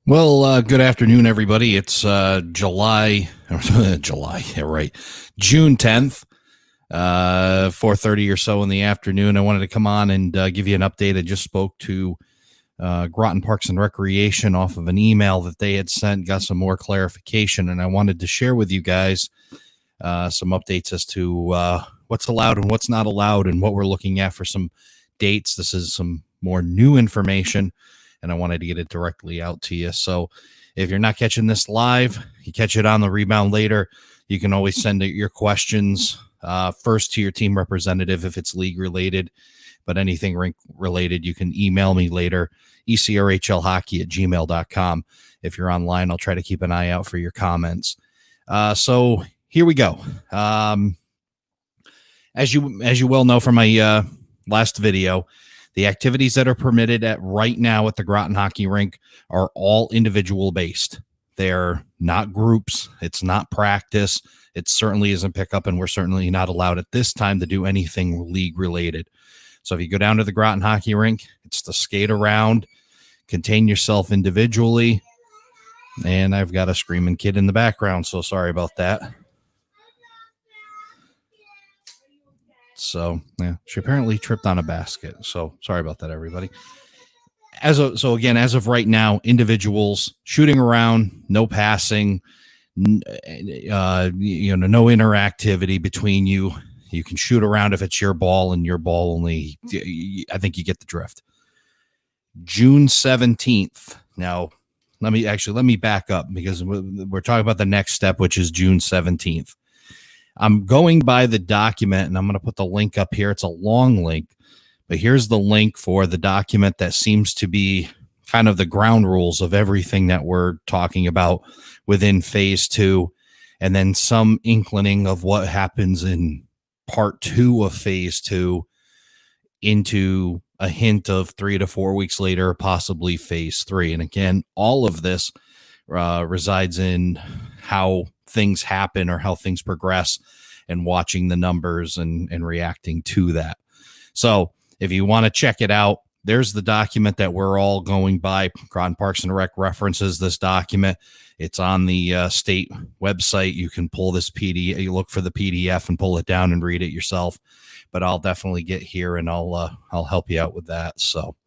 Good afternoon, everybody. It's July, yeah, right, June 10th, 4:30 or so in the afternoon. I wanted to come on and give you an update. I just spoke to Groton Parks and Recreation off of an email that they had sent, got some more clarification, and I wanted to share with you guys some updates as to what's allowed and what's not allowed and what we're looking at for some dates. This is some more new information, and I wanted to get it directly out to you. So if you're not catching this live, you catch it on the rebound later. You can always send your questions first to your team representative if it's league related, but anything rink related, you can email me later, ECRHLhockey@gmail.com. If you're online, I'll try to keep an eye out for your comments. So here we go. As you well know from my last video, the activities that are permitted right now at the Groton Hockey Rink are all individual based. They're not groups. It's not practice. It certainly isn't pickup, and we're certainly not allowed at this time to do anything league related. So if you go down to the Groton Hockey Rink, it's to skate around, contain yourself individually. And I've got a screaming kid in the background, so sorry about that. So yeah, she apparently tripped on a basket. So sorry about that, everybody. As of right now, individuals shooting around, no passing, no interactivity between you. You can shoot around if it's your ball and your ball only. I think you get the drift. June 17th. Now, let me back up because we're talking about the next step, which is June 17th. I'm going by the document, and I'm going to put the link up here. It's a long link, but here's the link for the document that seems to be kind of the ground rules of everything that we're talking about within phase 2, and then some inkling of what happens in part 2 of phase 2 into a hint of 3 to 4 weeks later, possibly phase 3. And again, all of this resides in how things happen or how things progress and watching the numbers and reacting to that. So if you want to check it out, there's the document that we're all going by. Groton Parks and Rec references this document. It's on the state website. You can pull this PDF, you look for the PDF and pull it down and read it yourself. But I'll definitely get here and I'll help you out with that. So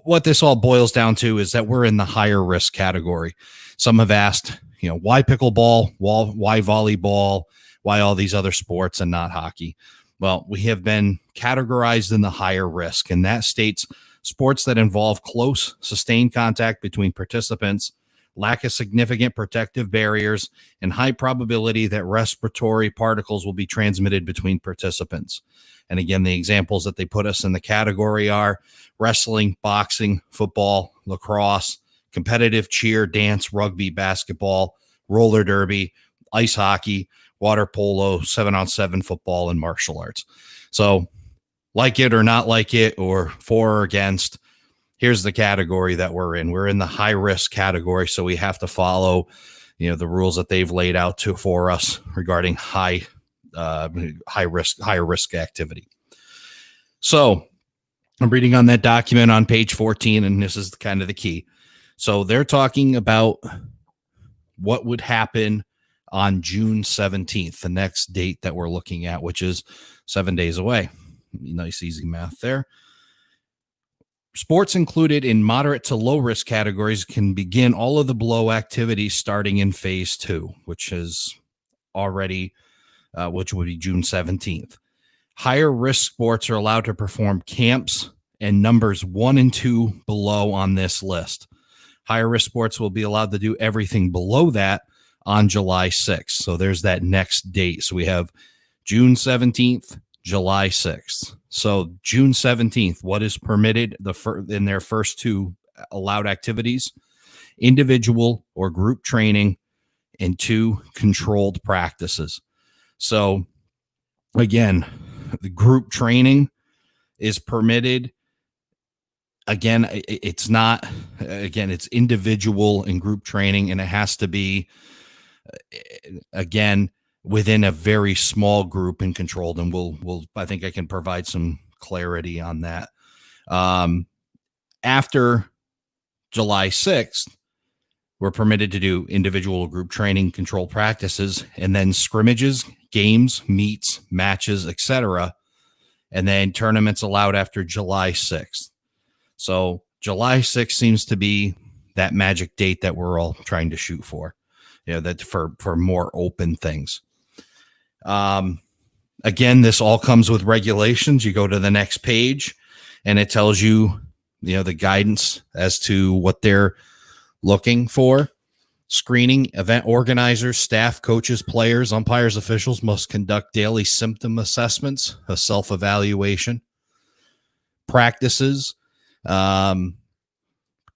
what this all boils down to is that we're in the higher risk category. Some have asked, why pickleball, why volleyball, why all these other sports and not hockey? Well, we have been categorized in the higher risk, and that states sports that involve close, sustained contact between participants, lack of significant protective barriers, and high probability that respiratory particles will be transmitted between participants. And again, the examples that they put us in the category are wrestling, boxing, football, lacrosse, competitive cheer, dance, rugby, basketball, roller derby, ice hockey, water polo, 7-on-7 football, and martial arts. So like it or not like it, or for or against, here's the category that we're in. We're in the high risk category, so we have to follow, the rules that they've laid out for us regarding higher risk activity. So I'm reading on that document on page 14, and this is kind of the key. So they're talking about what would happen on June 17th, the next date that we're looking at, which is 7 days away. Nice, easy math there. Sports included in moderate to low risk categories can begin all of the below activities starting in phase 2, which is already, which would be June 17th. Higher risk sports are allowed to perform camps and numbers 1 and 2 below on this list. Higher risk sports will be allowed to do everything below that on July 6th. So there's that next date. So we have June 17th, July 6th. So June 17th, what is permitted in their first 2 allowed activities? Individual or group training and 2 controlled practices. So again, the group training is permitted. Again, it's not, it's individual and group training, and it has to be, again, within a very small group and controlled. And I think I can provide some clarity on that. After July 6th, we're permitted to do individual or group training, controlled practices, and then scrimmages, games, meets, matches, etc. And then tournaments allowed after July 6th. So July 6th seems to be that magic date that we're all trying to shoot for, that for more open things. Again, this all comes with regulations. You go to the next page and it tells you, the guidance as to what they're looking for. Screening: event organizers, staff, coaches, players, umpires, officials must conduct daily symptom assessments, a self-evaluation. Practices: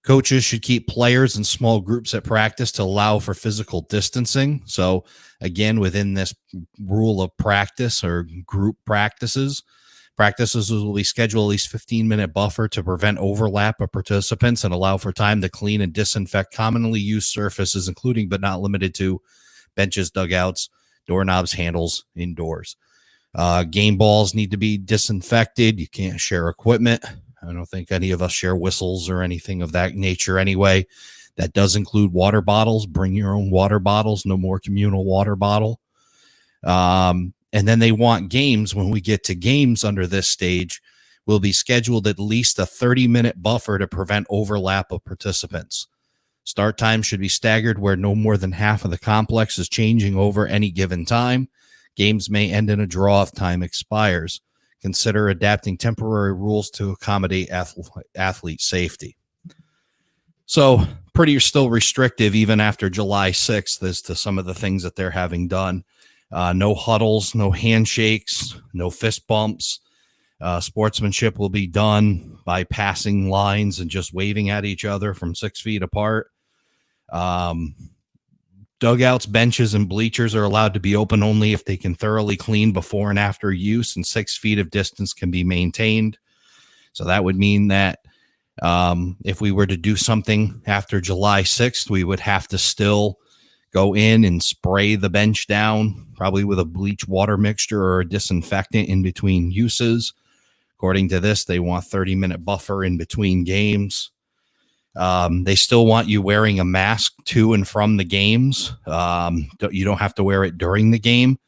coaches should keep players in small groups at practice to allow for physical distancing. So again, within this rule of practice or group practices will be scheduled at least 15-minute buffer to prevent overlap of participants and allow for time to clean and disinfect commonly used surfaces, including but not limited to benches, dugouts, doorknobs, handles, indoors. Game balls need to be disinfected. You can't share equipment. I don't think any of us share whistles or anything of that nature anyway. That does include water bottles. Bring your own water bottles. No more communal water bottle. And then they want games. When we get to games under this stage, will be scheduled at least a 30-minute buffer to prevent overlap of participants. Start time should be staggered where no more than half of the complex is changing over any given time. Games may end in a draw if time expires. Consider adapting temporary rules to accommodate athlete safety. So pretty still restrictive even after July 6th as to some of the things that they're having done. No huddles, no handshakes, no fist bumps. Sportsmanship will be done by passing lines and just waving at each other from 6 feet apart. Dugouts, benches, and bleachers are allowed to be open only if they can thoroughly clean before and after use, and 6 feet of distance can be maintained. So that would mean that if we were to do something after July 6th, we would have to still go in and spray the bench down, probably with a bleach water mixture or a disinfectant in between uses. According to this, they want 30-minute buffer in between games. They still want you wearing a mask to and from the games. You don't have to wear it during the game.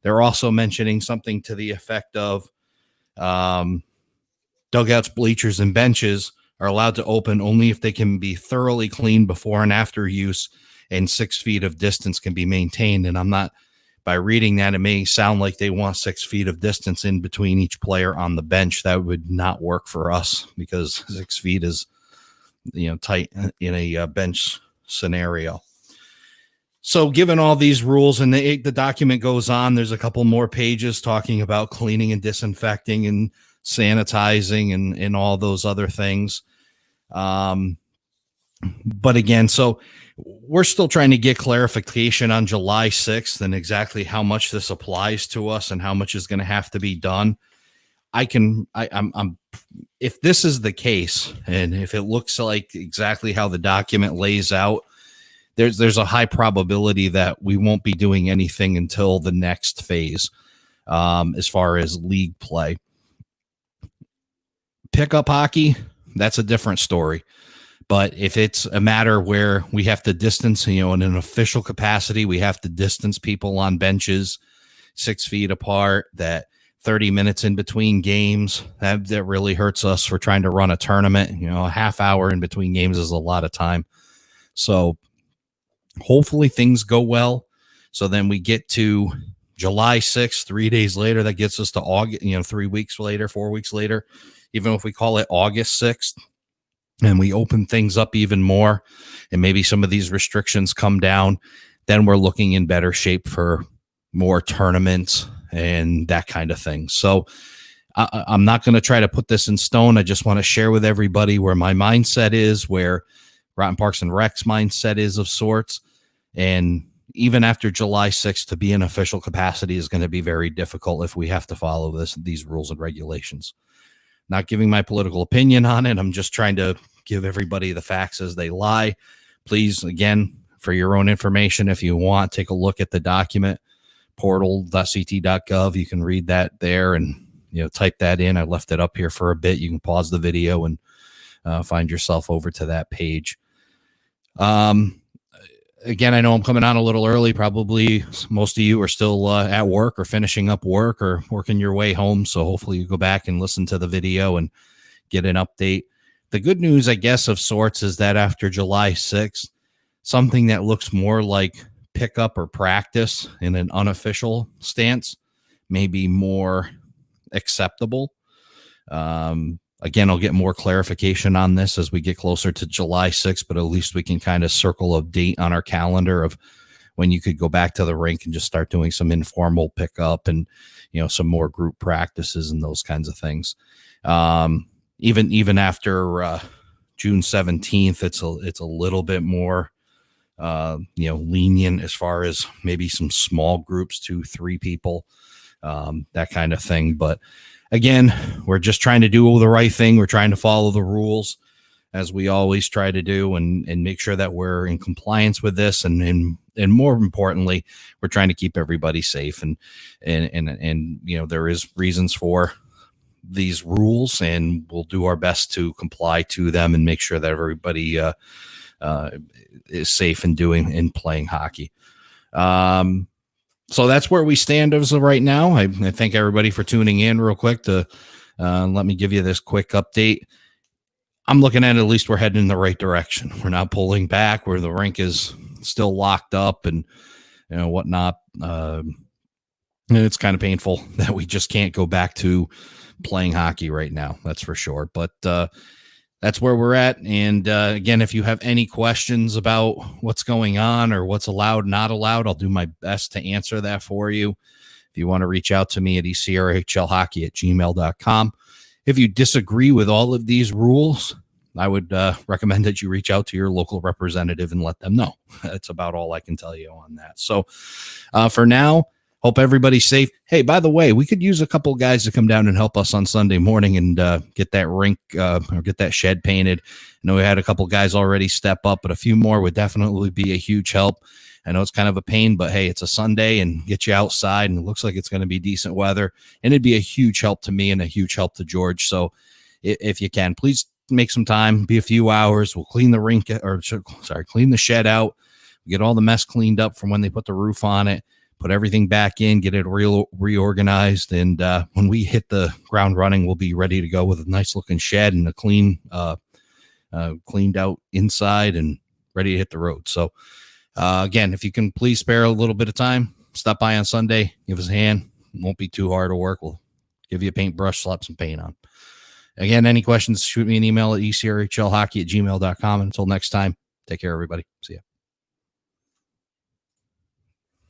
They're also mentioning something to the effect of dugouts, bleachers, and benches are allowed to open only if they can be thoroughly cleaned before and after use, and 6 feet of distance can be maintained. And I'm not, by reading that, it may sound like they want 6 feet of distance in between each player on the bench. That would not work for us because 6 feet is, tight in a bench scenario. So given all these rules, and the document goes on, there's a couple more pages talking about cleaning and disinfecting and sanitizing and all those other things. But again, so we're still trying to get clarification on July 6th and exactly how much this applies to us and how much is going to have to be done. If this is the case, and if it looks like exactly how the document lays out, there's a high probability that we won't be doing anything until the next phase, as far as league play. Pickup hockey, that's a different story. But if it's a matter where we have to distance, in an official capacity, we have to distance people on benches 6 feet apart, that 30 minutes in between games, that really hurts us for trying to run a tournament. A half hour in between games is a lot of time. So hopefully things go well. So then we get to July 6th, 3 days later, that gets us to August, 3 weeks later, 4 weeks later, even if we call it August 6th. And we open things up even more, and maybe some of these restrictions come down, then we're looking in better shape for more tournaments and that kind of thing. So I'm not going to try to put this in stone. I just want to share with everybody where my mindset is, where Groton Parks and Rec's mindset is of sorts. And even after July 6th, to be in official capacity is going to be very difficult if we have to follow these rules and regulations. Not giving my political opinion on it. I'm just trying to give everybody the facts as they lie. Please, again, for your own information, if you want, take a look at the document, portal.ct.gov. You can read that there and type that in. I left it up here for a bit. You can pause the video and find yourself over to that page. Again, I know I'm coming on a little early. Probably most of you are still at work or finishing up work or working your way home. So hopefully you go back and listen to the video and get an update. The good news, I guess, of sorts is that after July 6th, something that looks more like pickup or practice in an unofficial stance may be more acceptable. Again, I'll get more clarification on this as we get closer to July 6th, but at least we can kind of circle a date on our calendar of when you could go back to the rink and just start doing some informal pickup and, some more group practices and those kinds of things. Even after June 17th, it's a little bit more, lenient as far as maybe some small groups, 2-3 people, that kind of thing. But again, we're just trying to do the right thing. We're trying to follow the rules as we always try to do and make sure that we're in compliance with this. And more importantly, we're trying to keep everybody safe. And there is reasons for these rules, and we'll do our best to comply to them and make sure that everybody is safe and playing hockey. So that's where we stand as of right now. I thank everybody for tuning in real quick to let me give you this quick update. I'm looking at least we're heading in the right direction. We're not pulling back where the rink is still locked up and whatnot. It's kind of painful that we just can't go back to playing hockey right now. That's for sure. But that's where we're at. And again, if you have any questions about what's going on or what's allowed, not allowed, I'll do my best to answer that for you. If you want to reach out to me at ECRHLhockey@gmail.com. If you disagree with all of these rules, I would recommend that you reach out to your local representative and let them know. That's about all I can tell you on that. So for now, hope everybody's safe. Hey, by the way, we could use a couple guys to come down and help us on Sunday morning and get that rink or get that shed painted. I know we had a couple guys already step up, but a few more would definitely be a huge help. I know it's kind of a pain, but hey, it's a Sunday and get you outside, and it looks like it's going to be decent weather, and it'd be a huge help to me and a huge help to George. So if you can, please make some time, be a few hours. We'll clean the rink clean the shed out, get all the mess cleaned up from when they put the roof on it, put everything back in, get it reorganized. And when we hit the ground running, we'll be ready to go with a nice looking shed and a cleaned out inside and ready to hit the road. So again, if you can please spare a little bit of time, stop by on Sunday, give us a hand. It won't be too hard to work. We'll give you a paintbrush, slap some paint on. Again, any questions, shoot me an email at ECRHLhockey@gmail.com. Until next time, take care, everybody. See ya.